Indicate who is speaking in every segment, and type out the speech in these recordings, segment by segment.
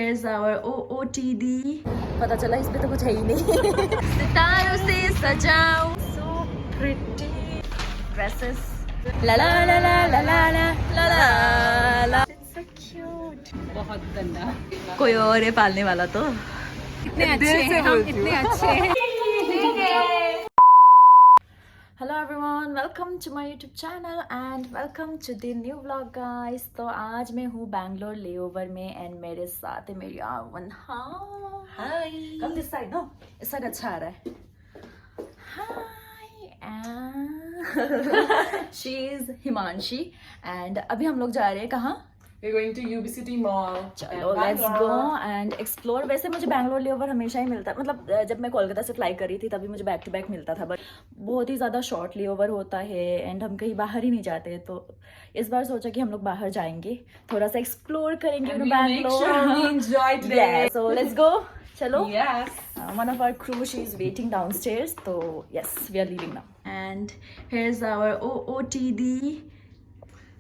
Speaker 1: Here's our OOTD. पता चला इस पे तो कुछ है ही नहीं. सितारों से सजाओ. So pretty dresses. La la la la la la la la la la. It's so cute.
Speaker 2: बहुत गंदा.
Speaker 1: कोई और है पालने वाला तो.
Speaker 2: इतने अच्छे हैं हम, इतने अच्छे हैं.
Speaker 1: Hello everyone, welcome to my YouTube channel and welcome to the new vlog guys. तो आज मैं हूँ बैंगलोर लेओवर में and मेरे साथ है मेरी आवन. Hi. Come this side, no? इस साइड अच्छा आ रहा है. Hi. And she is Himanshi and अभी हम लोग जा रहे हैं कहाँ?
Speaker 2: We're going to UB City Mall.
Speaker 1: चलो लेट्स गो एंड एक्सप्लोर. वैसे मुझे बैंगलोर लेओवर हमेशा ही मिलता है, मतलब जब मैं कोलकाता से फ्लाई कर रही थी तभी मुझे बैक टू बैक मिलता था, बट बहुत ही ज़्यादा शॉर्ट लेओवर होता है एंड हम कहीं बाहर ही नहीं जाते. तो इस बार सोचा कि हम लोग बाहर जाएंगे, थोड़ा सा एक्सप्लोर करेंगे बैंगलोर. सो लेट्स गो. चलो. One of our crew she is waiting downstairs. तो yes we are leaving now and here is our OOTD.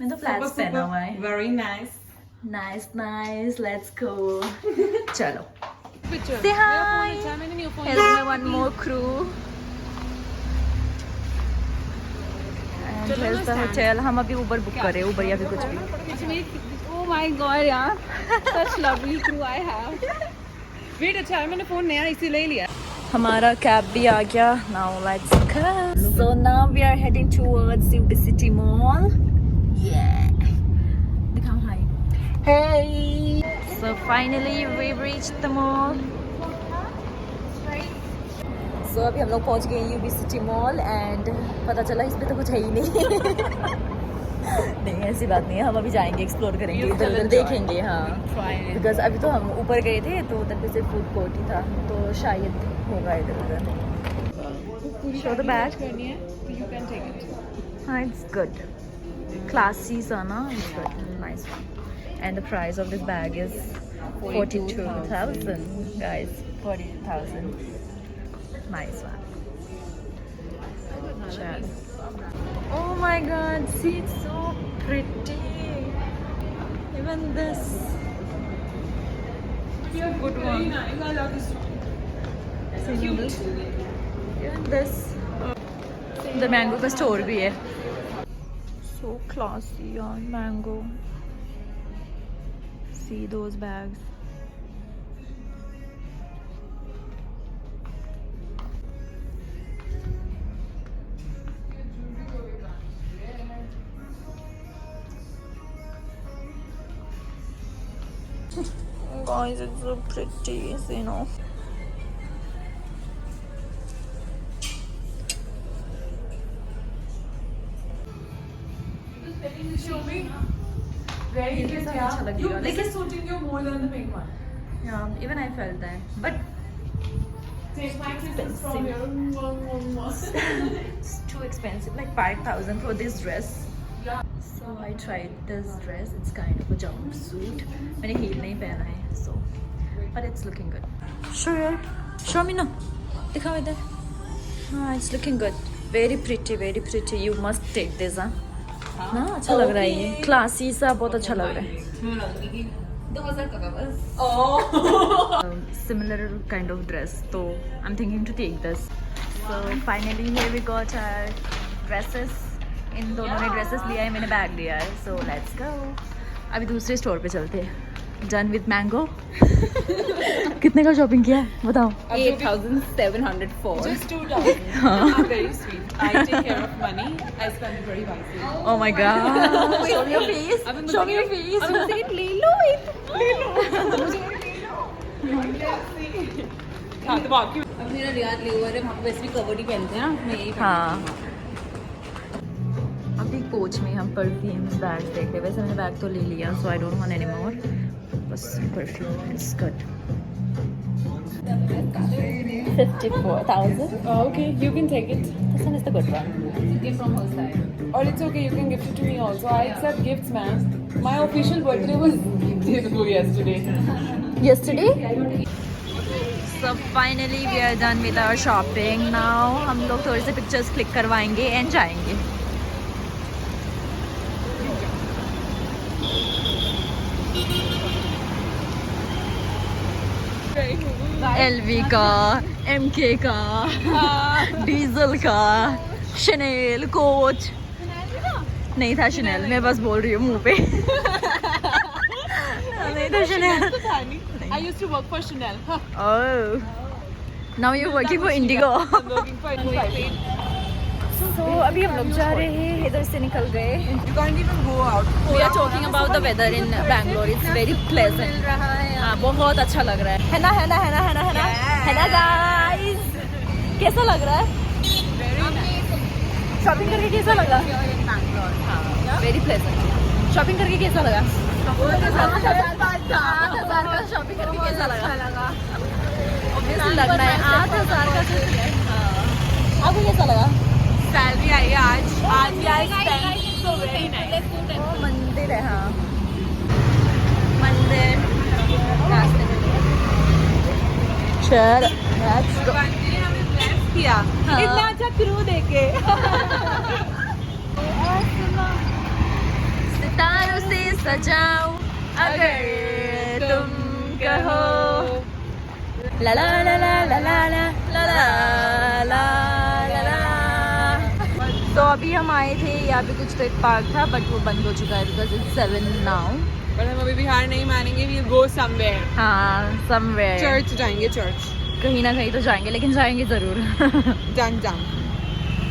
Speaker 1: मैंने तो फ्लैट्स पहना हुआ है.
Speaker 2: Very nice.
Speaker 1: Nice. Let's go. चलो.
Speaker 2: Picture.
Speaker 1: Say hi. Here's my one more crew. And here's the hotel. हम अभी Uber book कर रहे हैं, Uber या फिर कुछ भी.
Speaker 2: Oh my God यार. Such lovely crew I have. Wait, अच्छा मैंने फोन नया इसीलिए लिया.
Speaker 1: हमारा कैब भी आ गया. Now let's go. So now we are heading towards UB City Mall. Yeah. दिखाओ hi. Hey. So finally we've reached the mall. So अभी हम लोग पहुंच गए UB City Mall and पता चला इस पे तो कुछ है ही नहीं. नहीं ऐसी बात नहीं है, हम अभी जाएंगे, एक्सप्लोर करेंगे, इधर उधर देखेंगे. हाँ बिकॉज अभी तो हम ऊपर गए थे तो उधर पे सिर्फ फूड कोर्ट ही था, तो शायद होगा इधर उधर. Show the bag. हाँ it's good. Classy sana, it's good, nice one. And the price of this bag is 42,000 guys. 42,000. Nice one. Chalo. Oh my God, see it's so pretty. Even this. It's a good one.
Speaker 2: Very nice. I love this.
Speaker 1: Cute. Even this. The mango का store भी है. So classy on mango. See those bags. Guys, it's so pretty, you know.
Speaker 2: Show me. Very good.
Speaker 1: अच्छा लगेगा.
Speaker 2: This is suiting you more than the pink one.
Speaker 1: Yeah, even I felt that. But
Speaker 2: Take my kisses from here.
Speaker 1: it's too expensive, like 5,000 for this dress.
Speaker 2: Yeah.
Speaker 1: So I tried this dress. It's kind of a jumpsuit. मैंने heel नहीं पहना है, so but it's looking good. Show me now. दिखाओ इधर. हाँ, it's looking good. Very pretty. You must take this, हाँ. ना अच्छा लग रहा है ये. Classy सा बहुत अच्छा लग रहा है.
Speaker 2: 2000 का बस.
Speaker 1: Similar kind of dress. So I'm thinking to take this. So finally here we got our dresses. इन दोनों ने ड्रेसेस लिया है, मैंने बैग लिया है. So let's go. अभी दूसरे स्टोर पे चलते हैं. Done with mango. कितने का शॉपिंग किया है बताओ.
Speaker 2: 8,704. Just 2,000. I'm very sweet. I take care of money. I spend it very wisely.
Speaker 1: Oh my God. Show me your face. Show me your face.
Speaker 2: I'm gonna say it. ले लो. हाँ तो बाकी अब मेरा रियाद लेओवर है, वहाँ पे वैसे भी कवर ही पहनते हैं ना, मैं यही.
Speaker 1: हाँ अभी कोच में हम परफ्यूम्स बैग देख रहे. वैसे मैंने बैग तो ले लिया, so I don't want any more. बस perfume it's good. 54,000.
Speaker 2: Oh, okay, you can take it.
Speaker 1: This one is the good one.
Speaker 2: Gift from her side. Or it's okay, you can gift it to me also. I accept gifts, man. My official birthday was
Speaker 1: Yesterday? So finally we are done with our shopping. Now हम लोग थोड़े से pictures click करवाएंगे and जाएंगे. LV का, MK का, diesel का, Chanel, coach नहीं था शनेल, मैं बस बोल रही हूँ मुंह पे नहीं था Chanel.
Speaker 2: I used to work for Chanel.
Speaker 1: Oh, now you're working for Indigo.
Speaker 2: I'm working for Indigo.
Speaker 1: So अभी हम लोग जा रहे हैं, इधर से निकल गए।
Speaker 2: You can't even go out.
Speaker 1: We are talking about the weather in Bangalore. It's very pleasant. हाँ, बहुत अच्छा लग रहा है ना, है ना, है ना, है ना, है ना, है ना guys? कैसा लग रहा है? शॉपिंग करके कैसा लगा? हाँ, very pleasant. शॉपिंग करके कैसा लगा? 8,000 का शॉपिंग करके कैसा लगा? Obviously लग रहा है 8,000 का कुछ है। आपको कैसा लगा?
Speaker 2: Salary आई है आज भी I spent so very nice.
Speaker 1: वो मंदिर है, हाँ मंदिर रास्ते में। चल let's go.
Speaker 2: ने हमें bless किया इतना अच्छा क्रू देके।
Speaker 1: सितारों से सजाऊं अगर तुम कहो ला ला ला ला ला ला ला ला ला ला ला ला। तो अभी हम आए थे यहाँ पे, कुछ तो एक पार्क था बट वो बंद हो चुका है बिकॉज इट्स 7 नाउ।
Speaker 2: पर हम अभी भी हार नहीं मानेंगे, we'll go somewhere.
Speaker 1: हाँ समवेयर,
Speaker 2: चर्च जाएंगे, चर्च
Speaker 1: कहीं ना कहीं तो जाएंगे, लेकिन जाएंगे जरूर।
Speaker 2: जान जान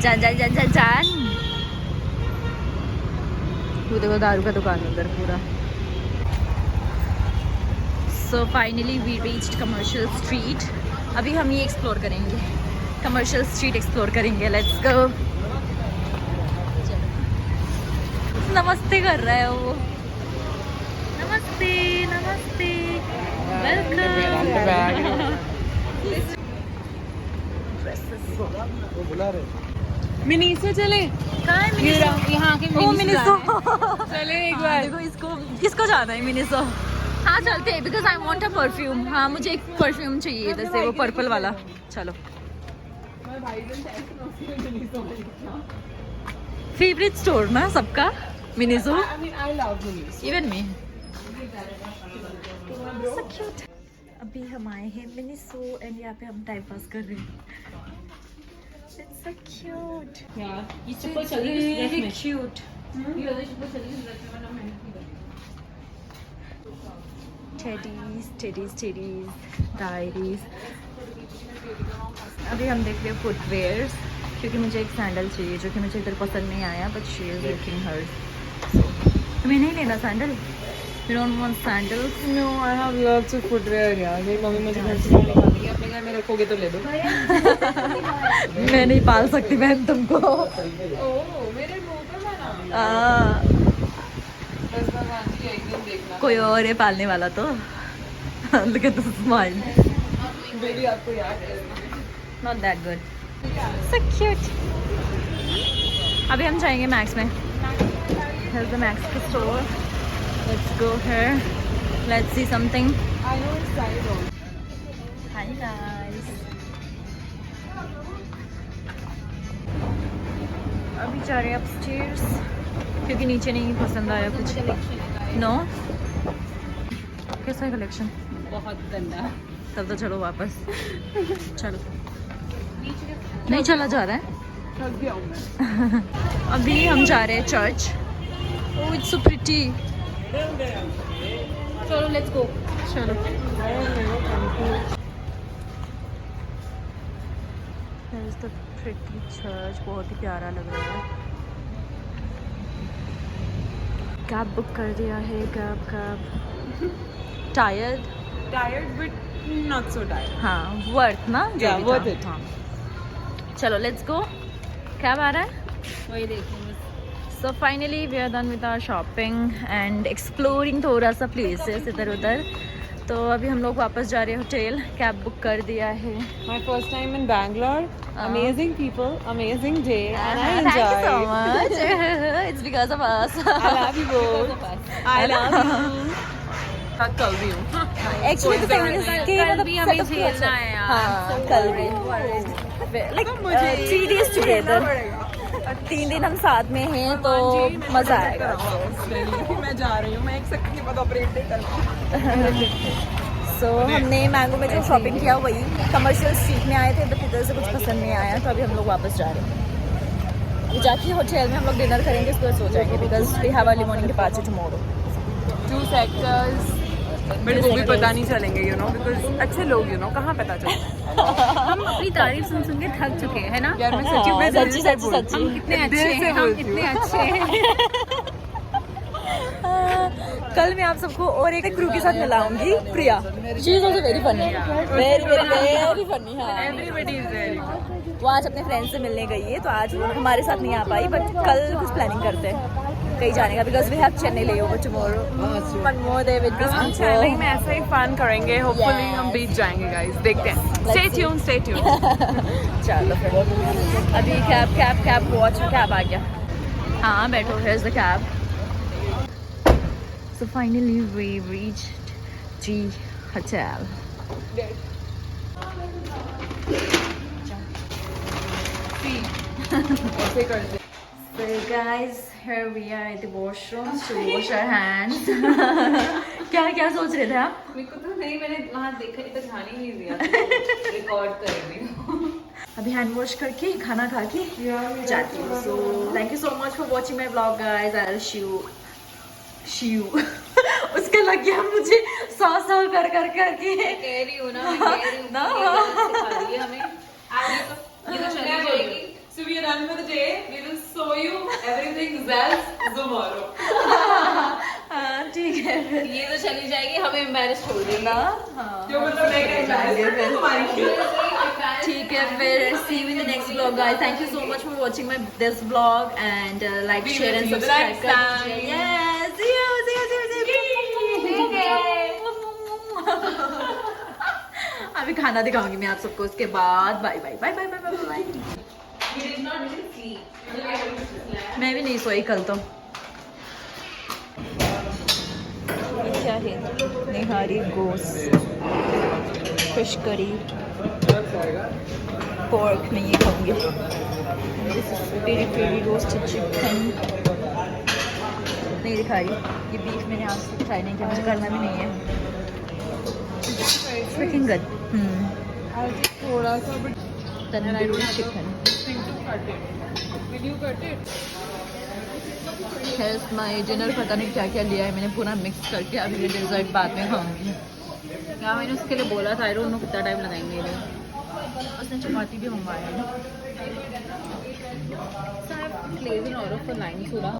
Speaker 1: जान जान जान जान जान। वो देखो दारू का दुकान है उधर पूरा। So finally we reached Commercial Street. अभी हम ये एक्सप्लोर करेंगे, कमर्शियल स्ट्रीट एक्सप्लोर करेंगे। Let's go. नमस्ते कर रहा है वो, नमस्ते नमस्ते, वेलकम।
Speaker 2: मिनीसो चले,
Speaker 1: कहाँ है मिनीसो?
Speaker 2: यहाँ के
Speaker 1: ओ मिनीसो।
Speaker 2: चले एक
Speaker 1: हाँ,
Speaker 2: बार।
Speaker 1: देखो इसको, किसको जाना है मिनीसो? हाँ चलते हैं, because I want a perfume. हाँ मुझे एक परफ्यूम चाहिए इधर से, वो पर्पल वाला। चलो। फेवरेट स्टोर ना सबका Miniso.
Speaker 2: I mean, I love Minis.
Speaker 1: Even me. So cute. अभी हम आए हैं मिनीसो एंड यहाँ पे हम टाइम पास कर रहे हैं। It's so cute.
Speaker 2: Yeah.
Speaker 1: It's really cute. Teddies, diaries. अभी हम देख रहे हैं फुटवेयर्स, क्योंकि मुझे एक सैंडल चाहिए जो कि मुझे इधर पसंद नहीं आया, but she is looking hers. तुम्हें नहीं लेना sandal? You don't want sandals?
Speaker 2: No, I have lots of footwear यार। मेरी मम्मी मुझे घर से बाहर निकालेगी, अपने घर में रखोगे तो ले दो।
Speaker 1: मैं नहीं पाल सकती बहन तुमको।
Speaker 2: ओह, मेरे मुंह पे बना। बस भगवान जी एक दिन देखना।
Speaker 1: कोई और है पालने वाला तो। Look at the smile.
Speaker 2: Baby आपको याद है?
Speaker 1: Not that good. So cute. अभी हम जाएंगे मैक्स में। Here's the Max store. Let's go here. Let's see something.
Speaker 2: I know it's side on.
Speaker 1: Hi guys. अभी जा रहे हैं upstairs क्योंकि नीचे नहीं पसंद आया कुछ। No? कैसा है कलेक्शन?
Speaker 2: बहुत गंदा।
Speaker 1: तब तो चलो वापस। चलो। नहीं चला जा रहा है?
Speaker 2: थक गया हूँ मैं।
Speaker 1: अभी हम जा रहे हैं church. Oh, it's so pretty.
Speaker 2: चलो लेट्स गो।
Speaker 1: चलो। There is the pretty church. बहुत ही प्यारा लग रहा है। कैब बुक कर दिया है। Cab tired
Speaker 2: but not so tired.
Speaker 1: हाँ वर्थ ना?
Speaker 2: Yeah, worth it.
Speaker 1: हाँ चलो लेट्स गो। कैब आ रहा है?
Speaker 2: वही देखेंगे।
Speaker 1: So finally we are done with our shopping and exploring थोड़ा सा places इधर उधर। तो अभी हम लोग वापस जा रहे हैं होटल। कैब बुक कर दिया है।
Speaker 2: My first time in Bangalore. Amazing people, amazing day, and I enjoyed.
Speaker 1: Thank you so much. It's because of us.
Speaker 2: I love you both. I love you. हाँ कल भी हूँ।
Speaker 1: Actually the thing is कि
Speaker 2: कल भी हमें झेलना है यार।
Speaker 1: हाँ कल भी। Like 3 days together. 3 दिन हम साथ में हैं तो मजा आएगा।
Speaker 2: मैं जा रही हूँ, मैं 1 सेकंड के बाद ऑपरेट नहीं कर
Speaker 1: सो हमने मैंगो में जो शॉपिंग किया वही कमर्शियल स्ट्रीट में आए थे, बट इधर से कुछ पसंद नहीं आया, तो अभी हम लोग वापस जा रहे हैं। जाके होटल में हम लोग डिनर करेंगे, उसके बाद सो जाएंगे, because we have early morning departure tomorrow.
Speaker 2: 2 sectors but वो भी पता नहीं चलेंगे, यू नो, बिकॉज अच्छे लोग, यू नो, कहाँ पता चलेगा।
Speaker 3: हम अपनी तारीफ सुन सुन के थक चुके हैं, है ना?
Speaker 2: यार मैं सच्ची में
Speaker 1: सच्ची सच्ची सच्ची
Speaker 3: हम कितने अच्छे हैं, हम कितने अच्छे हैं।
Speaker 1: कल मैं आप सबको और एक क्रू के साथ मिलाऊंगी, Priya. She is also very funny, very very very funny. हाँ,
Speaker 2: एवरीबॉडी इज वेरी
Speaker 1: वो आज अपने फ्रेंड से मिलने गई है, तो आज वो हमारे साथ नहीं आ पाई, बट कल कुछ प्लानिंग करते हैं कहीं जाने का, because we have Chennai layover tomorrow. One more day with this
Speaker 2: हम चेन्नई में ऐसा ही फन करेंगे, होपफुली हम बीच जाएंगे गाइस, देखते हैं। Stay tune, stay tune.
Speaker 1: चलो फिर अभी कैब वॉच कैब आ गया। हाँ बैठो, here is the cab. So finally we reached the hotel.
Speaker 2: ऐसे करते हैं।
Speaker 1: So guys, here we are at the washroom to wash our hands. क्या सोच रहे थे आप?
Speaker 3: मेरे को तो नहीं, मैंने वहाँ देखा, इतना ध्यान ही नहीं दिया। रिकॉर्ड कर रही हूँ।
Speaker 1: अभी हैंड वॉश करके खाना खा के जाती हूँ। So thank you so much for watching my vlog guys. I'll Shiv उसके लग गया मुझे सौ कर करके।
Speaker 3: कह रही हूँ ना, मैं कह रही हूँ ना, सिखा रही है हमें। ये तो चली जाएगी।
Speaker 2: So we are done for the day. We will show you everything else tomorrow.
Speaker 1: हाँ ठीक है,
Speaker 3: ये तो चली जाएगी, हमें एम्बैरेस छोड़ देगी
Speaker 1: ना।
Speaker 2: जो मतलब मैं कह तुम्हारी
Speaker 1: ठीक है फिर see you in the next vlog guys. Thank you so much for watching this vlog and like, share and subscribe. Yes, see you. अभी खाना दिखाऊंगी मैं आप सबको, उसके बाद bye bye bye bye bye bye. मैं भी नहीं सोई कल तो। ये क्या है? निहारी गोश्त, फिश करी, पोर्क में ये खाऊंगी। पेरी पेरी रोस्टेड चिकन नहीं दिखा रही, ये बीफ मैंने आज तक ट्राई नहीं किया, मुझे करना भी नहीं है। Freaking good.
Speaker 2: थोड़ा सा but
Speaker 1: tandoori chicken.
Speaker 2: Will you cut it?
Speaker 1: Health my dinner, पता नहीं क्या क्या लिया है मैंने, पूरा मिक्स करके अभी मैं डेजर्ट बाद में खाऊंगी।
Speaker 3: क्या मैंने उसके लिए बोला था, आई डोंट नो कितना टाइम लगाएंगे ये।
Speaker 1: उसने चपाती भी मंगवाया है ना।
Speaker 3: So I have glazed an order for 9 soda.